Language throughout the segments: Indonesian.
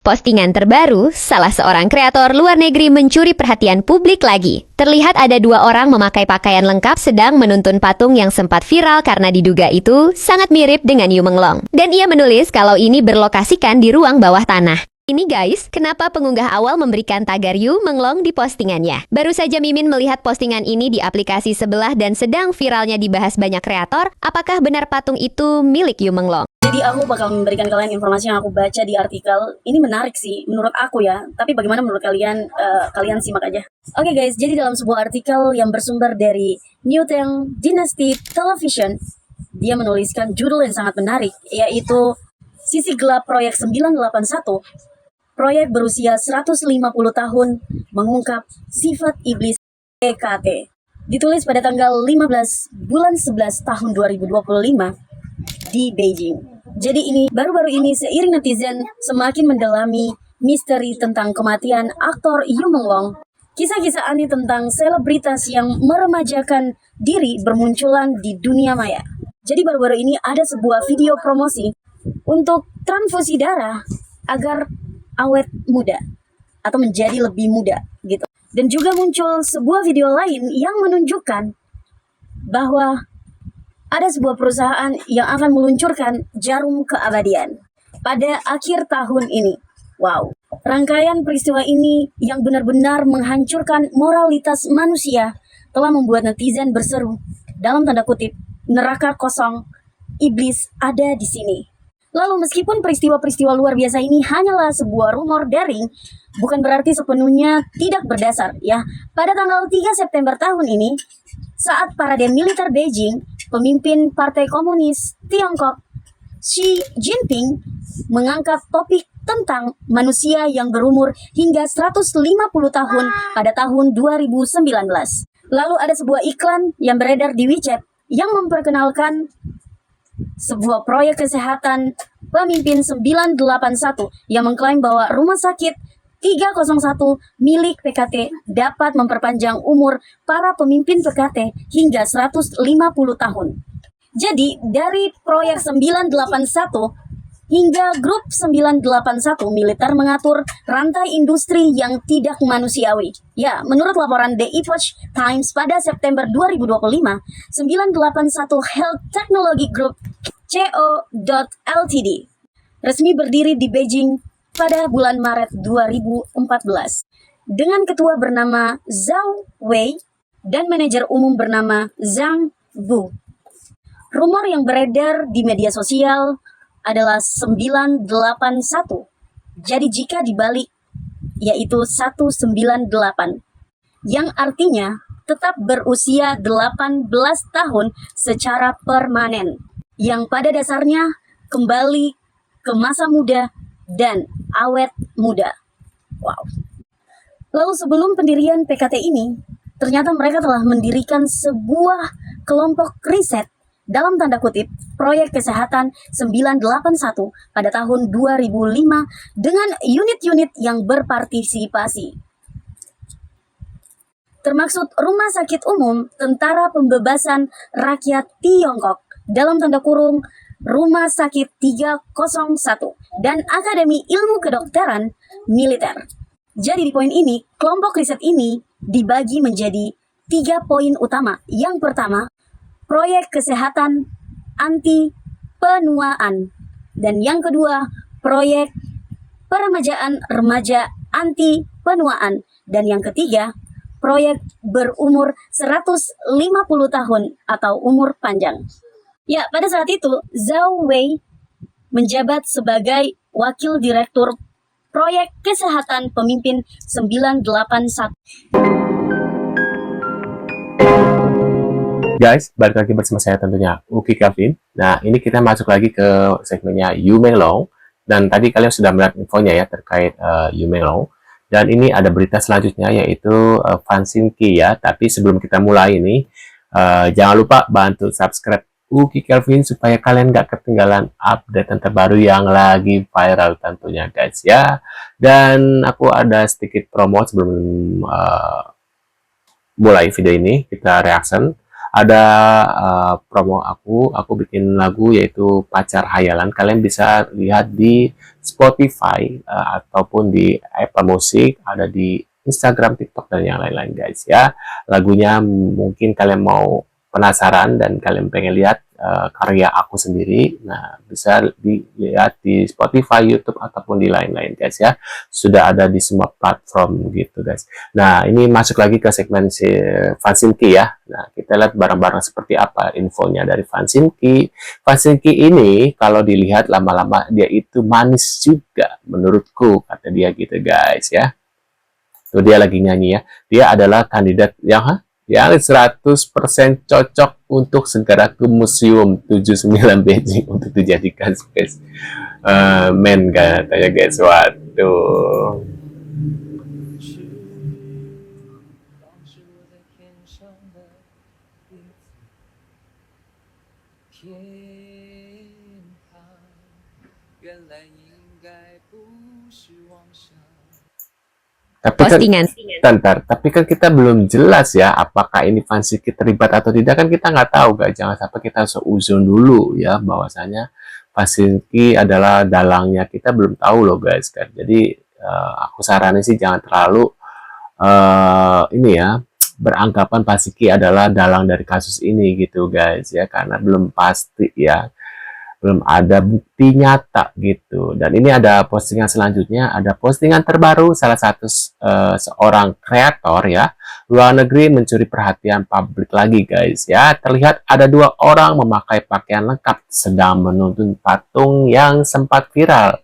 Postingan terbaru, salah seorang kreator luar negeri mencuri perhatian publik lagi. Terlihat ada dua orang memakai pakaian lengkap sedang menuntun patung yang sempat viral karena diduga itu sangat mirip dengan Yu Menglong. Dan ia menulis kalau ini berlokasikan di ruang bawah tanah. Ini guys, kenapa pengunggah awal memberikan tagar Yu Menglong di postingannya? Baru saja Mimin melihat postingan ini di aplikasi sebelah dan sedang viralnya dibahas banyak kreator, apakah benar patung itu milik Yu Menglong? Jadi aku bakal memberikan kalian informasi yang aku baca di artikel. Ini menarik sih menurut aku ya. Tapi bagaimana menurut kalian? Kalian simak aja. Oke guys, jadi dalam sebuah artikel yang bersumber dari New Tang Dynasty Television, dia menuliskan judul yang sangat menarik, yaitu Sisi Gelap Proyek 981. Proyek berusia 150 tahun mengungkap sifat iblis PKT. Ditulis pada tanggal 15 bulan 11 tahun 2025 di Beijing. Jadi ini baru-baru ini seiring netizen semakin mendalami misteri tentang kematian aktor Yu Menglong, kisah-kisah aneh tentang selebritas yang meremajakan diri bermunculan di dunia maya. Jadi baru-baru ini ada sebuah video promosi untuk transfusi darah agar awet muda atau menjadi lebih muda gitu. Dan juga muncul sebuah video lain yang menunjukkan bahwa ada sebuah perusahaan yang akan meluncurkan jarum keabadian pada akhir tahun ini. Wow, rangkaian peristiwa ini yang benar-benar menghancurkan moralitas manusia telah membuat netizen berseru, dalam tanda kutip, neraka kosong, iblis ada di sini. Lalu meskipun peristiwa-peristiwa luar biasa ini hanyalah sebuah rumor daring, bukan berarti sepenuhnya tidak berdasar ya. Pada tanggal 3 September tahun ini, saat parade militer Beijing, pemimpin Partai Komunis Tiongkok Xi Jinping mengangkat topik tentang manusia yang berumur hingga 150 tahun pada tahun 2019. Lalu ada sebuah iklan yang beredar di WeChat yang memperkenalkan sebuah proyek kesehatan pemimpin 981 yang mengklaim bahwa rumah sakit 301 milik PKT dapat memperpanjang umur para pemimpin PKT hingga 150 tahun. Jadi dari proyek 981 hingga grup 981 militer mengatur rantai industri yang tidak manusiawi. Ya, menurut laporan The Epoch Times pada September 2025, 981 Health Technology Group CO. Ltd. resmi berdiri di Beijing pada bulan Maret 2014 dengan ketua bernama Zhao Wei dan manajer umum bernama Zhang Wu. Rumor yang beredar di media sosial adalah 981. Jadi jika dibalik yaitu 198 yang artinya tetap berusia 18 tahun secara permanen yang pada dasarnya kembali ke masa muda dan awet muda. Wow. Lalu sebelum pendirian PKT ini, ternyata mereka telah mendirikan sebuah kelompok riset dalam tanda kutip proyek kesehatan 981 pada tahun 2005 dengan unit-unit yang berpartisipasi. Termaksud Rumah Sakit Umum Tentara Pembebasan Rakyat Tiongkok dalam tanda kurung Rumah Sakit 301 dan Akademi Ilmu Kedokteran Militer. Jadi di poin ini, kelompok riset ini dibagi menjadi 3 poin utama. Yang pertama, proyek kesehatan anti penuaan. Dan yang kedua, proyek peremajaan remaja anti penuaan. Dan yang ketiga, proyek berumur 150 tahun atau umur panjang. Ya, pada saat itu, Zhao Wei menjabat sebagai Wakil Direktur Proyek Kesehatan Pemimpin 981. Guys, balik lagi bersama saya tentunya Uki Kelvin. Nah, ini kita masuk lagi ke segmennya Yu Menglong. Dan tadi kalian sudah melihat infonya ya terkait Yu Menglong. Dan ini ada berita selanjutnya yaitu Fan Xingqi ya. Tapi sebelum kita mulai ini, jangan lupa bantu subscribe Uki Kelvin supaya kalian gak ketinggalan update yang terbaru yang lagi viral tentunya guys ya. Dan aku ada sedikit promo sebelum mulai video ini, kita reaction. ada promo aku bikin lagu yaitu Pacar Hayalan. Kalian bisa lihat di Spotify ataupun di Apple Music, ada di Instagram, TikTok, dan yang lain-lain guys ya. Lagunya mungkin kalian mau penasaran dan kalian pengen lihat karya aku sendiri, nah bisa dilihat di Spotify, YouTube, ataupun di lain-lain guys ya. Sudah ada di semua platform gitu guys. Nah ini masuk lagi ke segmen si Fansinki ya. Nah kita lihat bareng-bareng seperti apa infonya dari Fansinki. Fansinki ini kalau dilihat lama-lama dia itu manis juga menurutku, kata dia gitu guys ya. Tuh dia lagi nyanyi ya. Dia adalah kandidat yang 100% cocok untuk segera ke Museum 79 Beijing untuk dijadikan spesimen katanya guys. Waduh. Tapi kan kita belum jelas ya apakah ini Fansinki terlibat atau tidak, kan kita nggak tahu guys. Jangan sampai kita seuzon dulu ya bahwasanya Fansinki adalah dalangnya, kita belum tahu loh guys kan. Jadi aku saranin sih jangan terlalu ini ya beranggapan Fansinki adalah dalang dari kasus ini gitu guys ya, karena belum pasti ya. Belum ada bukti nyata gitu. Dan ini ada postingan selanjutnya, ada postingan terbaru salah satu seorang kreator ya, luar negeri mencuri perhatian publik lagi guys ya. Terlihat ada 2 orang memakai pakaian lengkap sedang menuntun patung yang sempat viral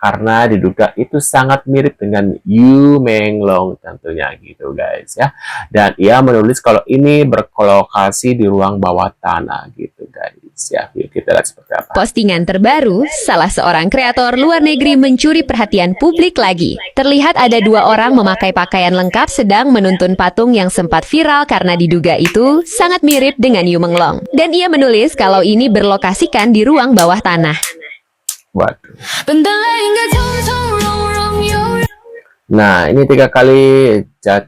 karena diduga itu sangat mirip dengan Yu Menglong tentunya gitu guys ya. Dan ia menulis kalau ini berlokasi di ruang bawah tanah gitu guys ya. Yuk kita lihat seperti apa. Postingan terbaru, salah seorang kreator luar negeri mencuri perhatian publik lagi. Terlihat ada 2 orang memakai pakaian lengkap sedang menuntun patung yang sempat viral karena diduga itu sangat mirip dengan Yu Menglong. Dan ia menulis kalau ini berlokasikan di ruang bawah tanah. Waduh. Nah ini 3 kali jat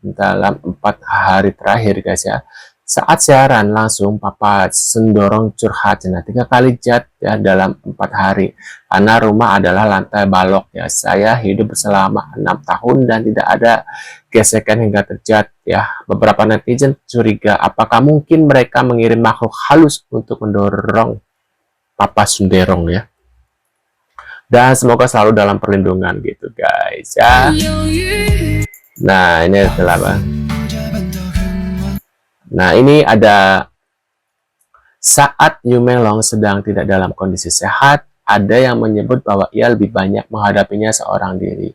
dalam 4 hari terakhir guys ya. Saat siaran langsung Papa Sendorong curhat. Nah 3 kali jat ya dalam 4 hari. Karena rumah adalah lantai balok ya. Saya hidup selama 6 tahun dan tidak ada gesekan hingga terjat ya. Beberapa netizen curiga apakah mungkin mereka mengirim makhluk halus untuk mendorong Papa Sendorong ya. Dan semoga selalu dalam perlindungan gitu guys ya. Nah ini adalah apa? Nah ini ada saat Yu Menglong sedang tidak dalam kondisi sehat, ada yang menyebut bahwa ia lebih banyak menghadapinya seorang diri.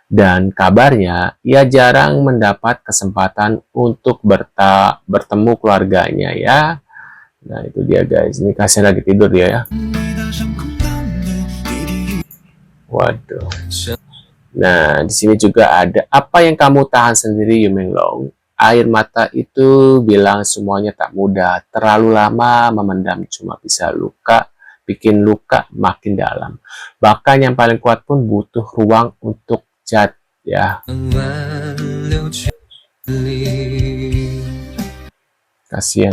Dan kabarnya ia jarang mendapat kesempatan untuk bertemu keluarganya ya. Nah itu dia guys, ini kasih lagi tidur dia ya. Waduh. Nah, di sini juga ada apa yang kamu tahan sendiri Yu Menglong. Air mata itu bilang semuanya tak mudah. Terlalu lama memendam cuma bisa bikin luka makin dalam. Bahkan yang paling kuat pun butuh ruang untuk jat ya. Kasihan.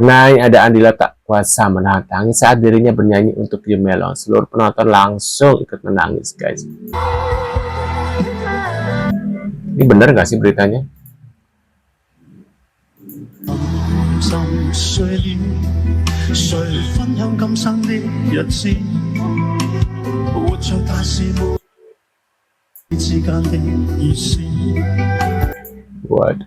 Nah, ada Andila tak kuasa menahan tangis saat dirinya bernyanyi untuk Yu Menglong. Seluruh penonton langsung ikut menangis, guys. Ini bener nggak sih beritanya? What?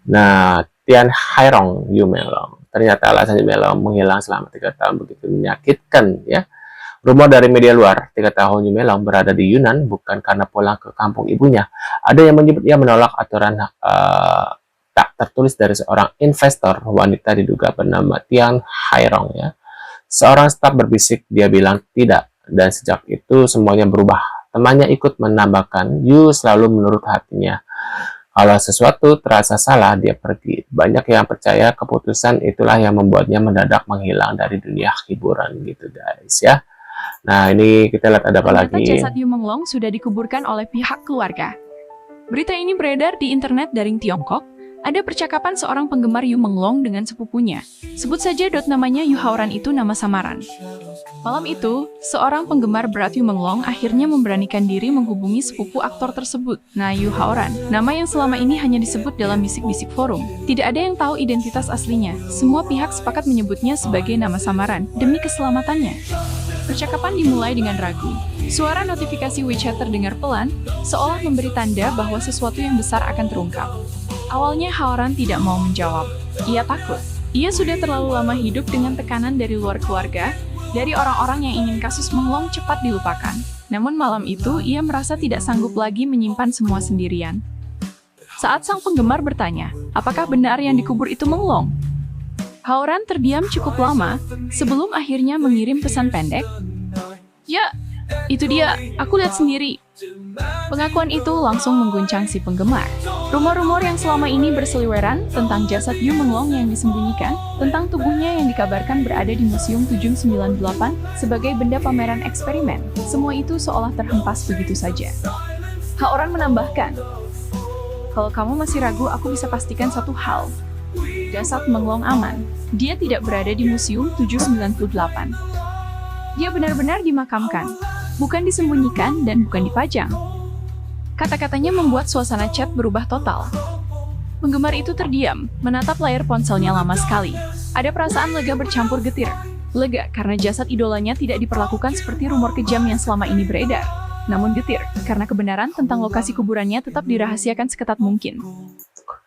Nah, Tian Hairong Yu Menglong. Ternyata alasan Yu Menglong menghilang selama 3 tahun begitu menyakitkan ya. Rumor dari media luar, 3 tahun Yu Menglong berada di Yunnan bukan karena pulang ke kampung ibunya. Ada yang menyebut ia menolak aturan tak tertulis dari seorang investor wanita diduga bernama Tian Hairong ya. Seorang staf berbisik, dia bilang tidak, dan sejak itu semuanya berubah. Temannya ikut menambahkan, Yu selalu menurut hatinya. Kalau sesuatu terasa salah, dia pergi. Banyak yang percaya keputusan itulah yang membuatnya mendadak menghilang dari dunia hiburan gitu guys ya. Nah ini kita lihat ada apa lagi. Jasad Yu Menglong sudah dikuburkan oleh pihak keluarga. Berita ini beredar di internet daring Tiongkok. Ada percakapan seorang penggemar Yu Menglong dengan sepupunya. Sebut saja namanya Yu Haoran itu nama samaran. Malam itu, seorang penggemar berat Yu Menglong akhirnya memberanikan diri menghubungi sepupu aktor tersebut, Yu Haoran. Nama yang selama ini hanya disebut dalam bisik-bisik forum. Tidak ada yang tahu identitas aslinya. Semua pihak sepakat menyebutnya sebagai nama samaran, demi keselamatannya. Percakapan dimulai dengan ragu. Suara notifikasi WeChat terdengar pelan, seolah memberi tanda bahwa sesuatu yang besar akan terungkap. Awalnya Haoran tidak mau menjawab. Ia takut. Ia sudah terlalu lama hidup dengan tekanan dari luar keluarga, dari orang-orang yang ingin kasus Menglong cepat dilupakan. Namun malam itu, ia merasa tidak sanggup lagi menyimpan semua sendirian. Saat sang penggemar bertanya, apakah benar yang dikubur itu Menglong? Haoran terdiam cukup lama, sebelum akhirnya mengirim pesan pendek. Ya, itu dia, aku lihat sendiri. Pengakuan itu langsung mengguncang si penggemar. Rumor-rumor yang selama ini berseliweran tentang jasad Yu Menglong yang disembunyikan, tentang tubuhnya yang dikabarkan berada di Museum 798 sebagai benda pameran eksperimen, semua itu seolah terhempas begitu saja. Haoran menambahkan, kalau kamu masih ragu, aku bisa pastikan satu hal. Jasad Menglong aman. Dia tidak berada di Museum 798. Dia benar-benar dimakamkan, bukan disembunyikan dan bukan dipajang. Kata-katanya membuat suasana chat berubah total. Penggemar itu terdiam, menatap layar ponselnya lama sekali. Ada perasaan lega bercampur getir. Lega karena jasad idolanya tidak diperlakukan seperti rumor kejam yang selama ini beredar. Namun getir, karena kebenaran tentang lokasi kuburannya tetap dirahasiakan seketat mungkin.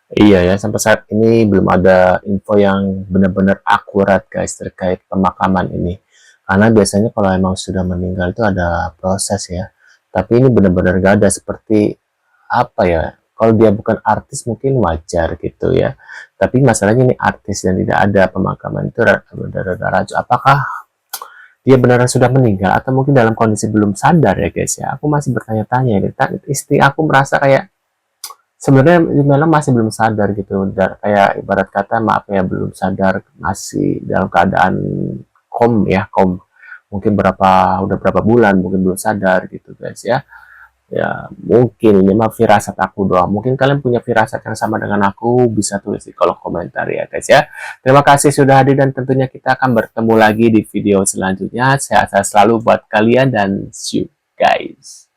Iya ya, sampai saat ini belum ada info yang benar-benar akurat guys terkait pemakaman ini. Karena biasanya kalau emang sudah meninggal itu ada proses ya. Tapi ini benar-benar gak ada, seperti apa ya, kalau dia bukan artis mungkin wajar gitu ya. Tapi masalahnya ini artis dan tidak ada pemakaman, itu rada-rada rancu. Apakah dia benar sudah meninggal atau mungkin dalam kondisi belum sadar ya guys ya. Aku masih bertanya-tanya. Istri aku merasa kayak sebenarnya Yumelang masih belum sadar gitu. Dan kayak ibarat kata maaf ya, belum sadar, masih dalam keadaan kom. Mungkin udah berapa bulan mungkin belum sadar gitu guys ya. Ya mungkin ini mah firasat aku doang. Mungkin kalian punya firasat yang sama dengan aku, bisa tulis di kolom komentar ya guys ya. Terima kasih sudah hadir dan tentunya kita akan bertemu lagi di video selanjutnya. Sehat-sehat selalu buat kalian dan see you guys.